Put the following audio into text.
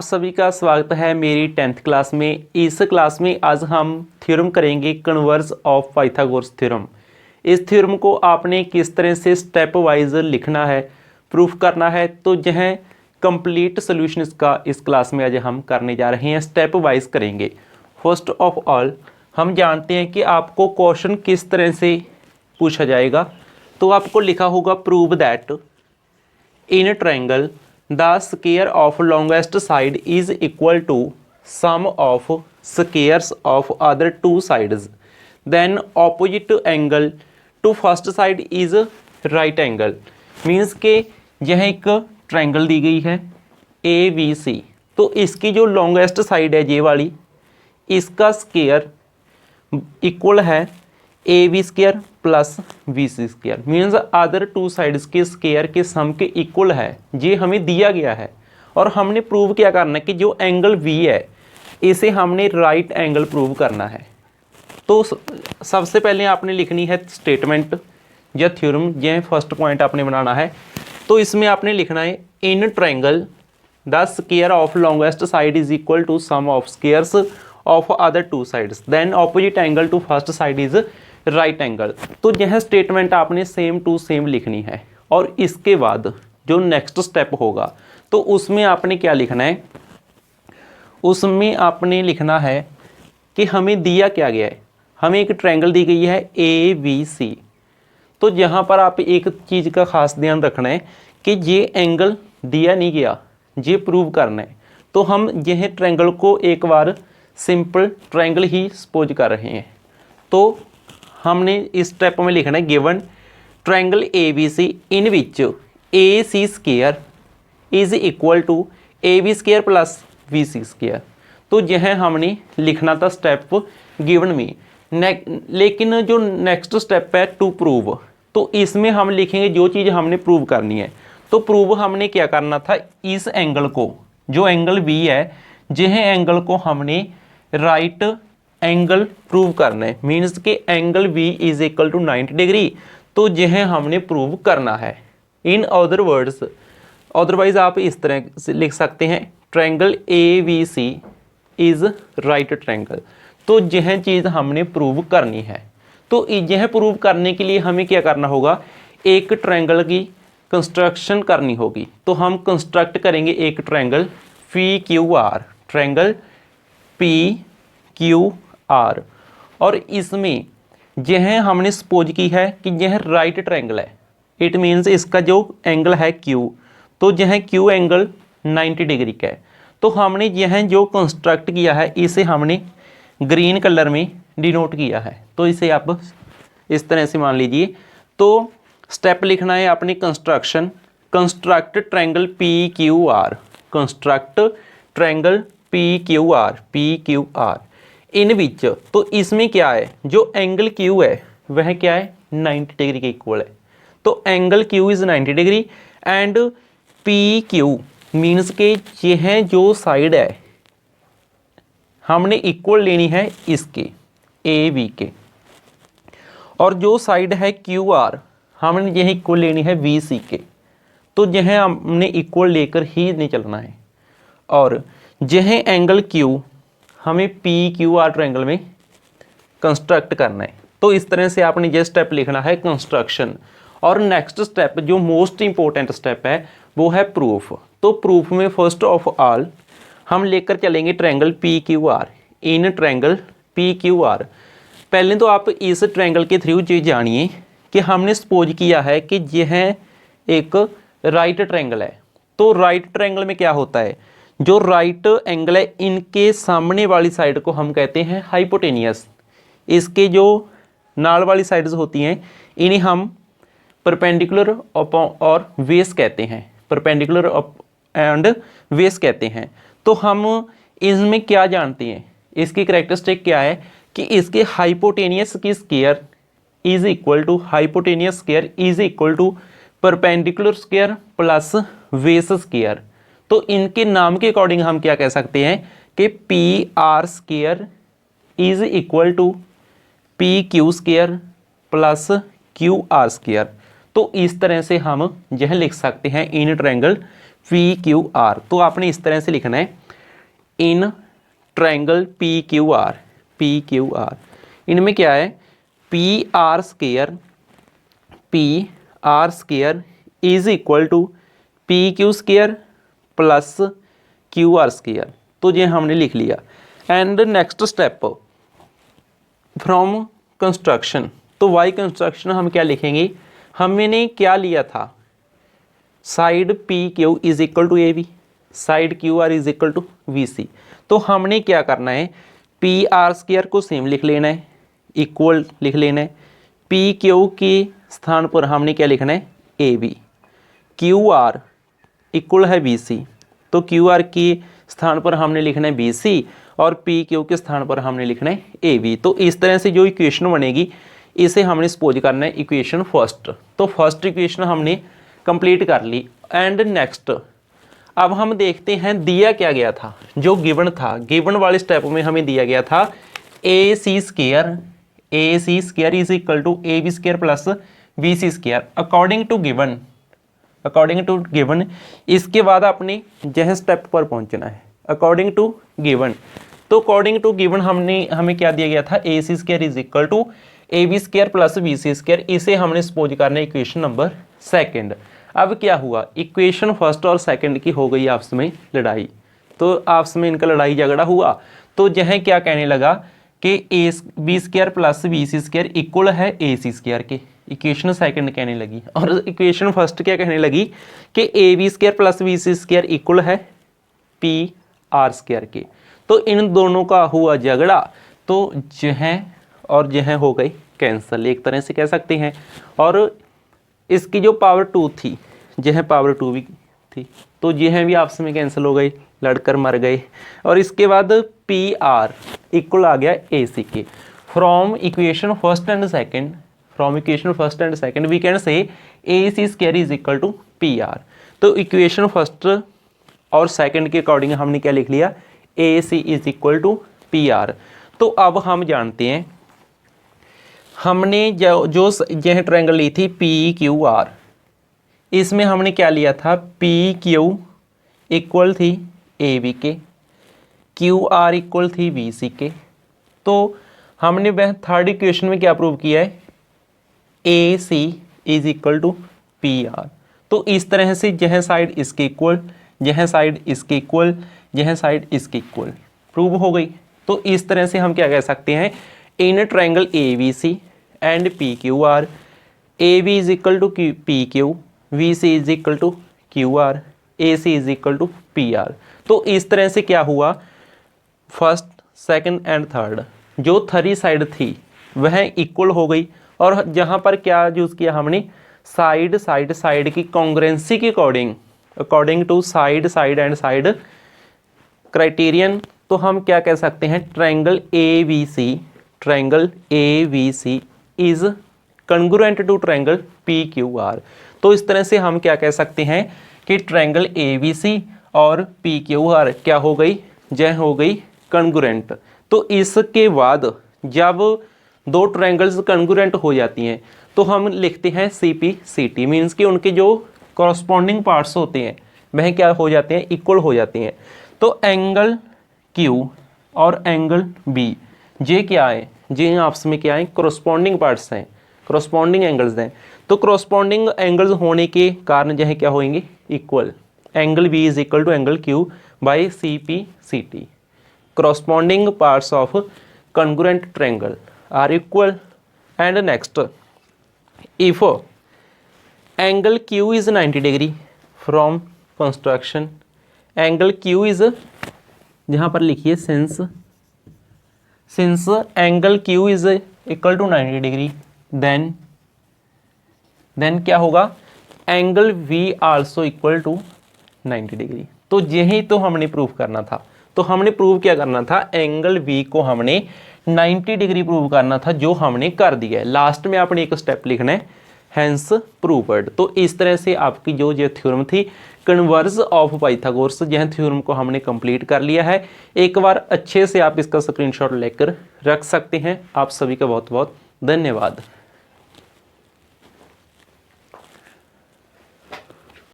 सभी का स्वागत है मेरी 10th क्लास में। इस क्लास में आज हम थ्योरम करेंगे कन्वर्स ऑफ पाइथागोरस थ्योरम। इस थ्योरम को आपने किस तरह से स्टेप वाइज लिखना है, प्रूफ करना है, तो यह कंप्लीट सॉल्यूशन इसका इस क्लास में आज हम करने जा रहे हैं। स्टेप वाइज करेंगे। फर्स्ट ऑफ ऑल हम जानते हैं कि आपको क्वेश्चन किस तरह से पूछा जाएगा। तो आपको लिखा होगा prove that in triangle the square of longest side is equal to sum of squares of other two sides, then opposite angle to first side is right angle। Means के यह एक ट्रायंगल दी गई है ABC, तो इसकी जो longest side है ये वाली, इसका स्क्वायर इक्वल है AB square plus BC square. Means other two sides के स्क्वायर के सम के इक्वल है। ये हमें दिया गया है और हमने प्रूव क्या करना है कि जो एंगल V है इसे हमने राइट एंगल प्रूव करना है। तो सबसे पहले आपने लिखनी है स्टेटमेंट या थ्योरम। यह फर्स्ट पॉइंट आपने बनाना है। तो इसमें आपने लिखना है in triangle the square of longest side is equal to sum of squares of other two sides, then opposite angle to first side is right angle. तो यह स्टेटमेंट आपने सेम टू सेम लिखनी है। और इसके बाद जो नेक्स्ट स्टेप होगा तो उसमें आपने क्या लिखना है, उसमें आपने लिखना है कि हमें दिया क्या गया है। हमें एक ट्रायंगल दी गई है ABC। तो यहाँ पर आप एक चीज़ का खास ध्यान रखना है कि ये एंगल दिया नहीं गया, ये प्रूव करना है। तो हम यह ट्रायंगल को एक बार सिंपल ट्रायंगल ही सपोज कर रहे हैं। तो हमने इस स्टेप में लिखना है given triangle ABC in which AC square is equal to AB square plus BC square. तो यह हमने लिखना था स्टेप गिवन में। लेकिन जो नेक्स्ट स्टेप है टू प्रूव, तो इसमें हम लिखेंगे जो चीज़ हमने प्रूव करनी है। तो प्रूव हमने क्या करना था, इस एंगल को, जो एंगल B है, यह एंगल को हमने राइट एंगल प्रूव करना है। मीन्स के angle B is equal to 90 degree. तो यह हमने प्रूव करना है। इन अदर वर्ड्स, अदरवाइज आप इस तरह से लिख सकते हैं triangle ABC is right triangle. तो यह चीज़ हमने प्रूव करनी है। तो यह प्रूव करने के लिए हमें क्या करना होगा, एक ट्रायंगल की कंस्ट्रक्शन करनी होगी। तो हम कंस्ट्रक्ट करेंगे एक ट्रायंगल PQR, ट्रायंगल PQR। और इसमें यह हमने सपोज की है कि यह राइट ट्रायंगल है। इट मीन्स इसका जो एंगल है Q, तो यह Q एंगल 90 डिग्री का है। तो हमने यह जो कंस्ट्रक्ट किया है इसे हमने ग्रीन कलर में डिनोट किया है। तो इसे आप इस तरह से मान लीजिए। तो स्टेप लिखना है अपनी construction, construct triangle PQR, construct triangle PQR इन विच। तो इसमें क्या है, जो एंगल Q है वह क्या है, 90 डिग्री के इक्वल है। तो angle Q is 90 degree and PQ means के यह जो साइड है हमने इक्वल लेनी है इसके AB के, और जो साइड है QR हमने यह इक्वल लेनी है BC के। तो यह हमने इक्वल लेकर ही नहीं चलना है। और यह एंगल Q हमें PQR ट्रायंगल में कंस्ट्रक्ट करना है। तो इस तरह से आपने ये स्टेप लिखना है कंस्ट्रक्शन। और नेक्स्ट स्टेप जो मोस्ट इंपॉर्टेंट स्टेप है वो है प्रूफ। तो प्रूफ में फर्स्ट ऑफ ऑल हम लेकर चलेंगे triangle PQR। In triangle PQR पहले तो आप इस ट्रायंगल के थ्रू ये जानिए कि हमने सपोज किया है कि यह एक राइट ट्रायंगल है। तो राइट ट्रायंगल में क्या होता है, जो राइट एंगल है इनके सामने वाली साइड को हम कहते हैं हाइपोटेनियस। इसके जो नाल वाली साइड्स होती हैं इन्हें हम परपेंडिकुलर और बेस कहते हैं, परपेंडिकुलर एंड बेस कहते हैं। तो हम इसमें क्या जानते हैं, इसकी कैरेक्टरिस्टिक क्या है कि इसके हाइपोटेनियस की square is equal to, hypotenuse square is equal to perpendicular square plus base square. तो इनके नाम के अकॉर्डिंग हम क्या कह सकते हैं कि PR square is equal to PQ square plus QR square. तो इस तरह से हम यह लिख सकते हैं इन ट्रायंगल PQR। तो आपने इस तरह से लिखना है in triangle P Q R इनमें क्या है, P R square is equal to P Q square plus Q R square. तो ये हमने लिख लिया। And next step from construction, तो वाई कंस्ट्रक्शन हम क्या लिखेंगे, हमने क्या लिया था, side P Q is equal to A B, side Q R is equal to B C. तो हमने क्या करना है, पी आर स्क्वायर को सेम लिख लेना है, इक्वल लिख लेना है, पी क्यू के स्थान पर हमने क्या लिखना है, A B, Q R equal है बी सी, तो क्यू आर के स्थान पर हमने लिखना है बी सी और पी क्यू के स्थान पर हमने लिखना है ए बी। तो इस तरह से जो इक्वेशन बनेगी इसे हमने सपोज करना है इक्वेशन फर्स्ट। तो फर्स्ट इक्वेशन हमने कंप्लीट कर ली। एंड नेक्स्ट अब हम देखते हैं दिया क्या गया था, जो गिवन था, गिवन वाले स्टेप में हमें दिया गया था A C square is equal to A B square plus B C square according to given. इसके बाद अपने जह स्टेप पर पहुंचना है अकॉर्डिंग टू गिवन। तो अकॉर्डिंग टू गिवन हमें क्या दिया गया था, A C square is equal to A B square plus B C square. इसे हमने सपोज करना है इक्वेशन नंबर सेकंड। अब क्या हुआ, इक्वेशन फर्स्ट और सेकंड की हो गई आपस में लड़ाई, तो आपस में इनका लड़ाई झगड़ा हुआ। तो यह क्या कहने लगा कि A B square plus B C square equal है ए सी स्क्वायर के, इक्वेशन सेकंड कहने लगी। और इक्वेशन फर्स्ट क्या कहने लगी कि A B square plus B C square equal है पी आर स्क्वायर के। तो इन दोनों का हुआ झगड़ा, तो यह और यह हो गई कैंसल, एक तरह से कह सकते हैं। और इसकी जो पावर 2 थी, यह पावर 2 भी थी, तो यह भी आपस में कैंसिल हो गई, लड़कर मर गए। और इसके बाद पी आर इक्वल आ गया ए सी के। From equation first and second we can say A C square is equal to P R. तो इक्वेशन फर्स्ट और सेकंड के अकॉर्डिंग हमने क्या लिख लिया, A C is equal to P R. तो अब हम जानते हैं, हमने जो यह ट्रायंगल ली थी पी क्यू आर, इसमें हमने क्या लिया था, पी क्यू इक्वल थी ए बी के, क्यू आर इक्वल थी बी सी के। तो हमने वह थर्ड इक्वेशन में क्या प्रूव किया है, A C is equal to P R. तो इस तरह से यह साइड इसके इक्वल, यह साइड इसके इक्वल, यह साइड इसके इक्वल प्रूव हो गई। तो इस तरह से हम क्या कह सकते हैं, in triangle A B C and P Q R, A B is equal to P Q, B C is equal to Q R, A C is equal to P R. तो इस तरह से क्या हुआ, फर्स्ट सेकंड एंड थर्ड जो थरी side थी वह equal हो गई। और जहाँ पर क्या यूज़ किया हमने, साइड की कॉन्ग्रुएंसी के according to side and side criterion. तो हम क्या कह सकते हैं, triangle A B C is congruent to triangle P Q R. तो इस तरह से हम क्या कह सकते हैं कि ट्रायंगल ए बी सी और पी क्यू आर क्या हो गई, यह हो गई कॉन्ग्रुएंट। तो इसके बाद जब दो ट्रायंगल्स कॉन्ग्रुएंट हो जाती हैं तो हम लिखते हैं C P C T, means कि उनके जो कॉरस्पॉन्डिंग पार्ट्स होते हैं वह क्या हो जाते हैं, इक्वल हो जाते हैं। तो एंगल क्यू और एंगल बी ये क्या है, ये आपस में क्या है, कॉरस्पॉन्डिंग पार्ट्स हैं, कॉरस्पॉन्डिंग एंगल्स हैं। तो कॉरस्पॉन्डिंग एंगल्स होने के कारण यह क्या होंगे, equal. Angle B is equal to angle Q by C P C T. Corresponding parts of congruent triangle are equal. And next, if angle Q is 90 degree from construction, angle Q is, जहाँ पर लिखिए since angle Q is equal to 90 degree, then क्या होगा, angle V also equal to 90 degree. तो यही तो हमने prove करना था। तो हमने प्रूव क्या करना था, एंगल V को हमने 90 डिग्री प्रूव करना था, जो हमने कर दिया है। लास्ट में आपने एक स्टेप लिखना है, हैंस प्रूव्ड। तो इस तरह से आपकी जो ये थ्योरम थी कन्वर्ज ऑफ पाइथागोरस, यह थ्योरम को हमने कंप्लीट कर लिया है। एक बार अच्छे से आप इसका स्क्रीनशॉट लेकर रख सकते हैं। आप सभी का बहुत बहुत धन्यवाद।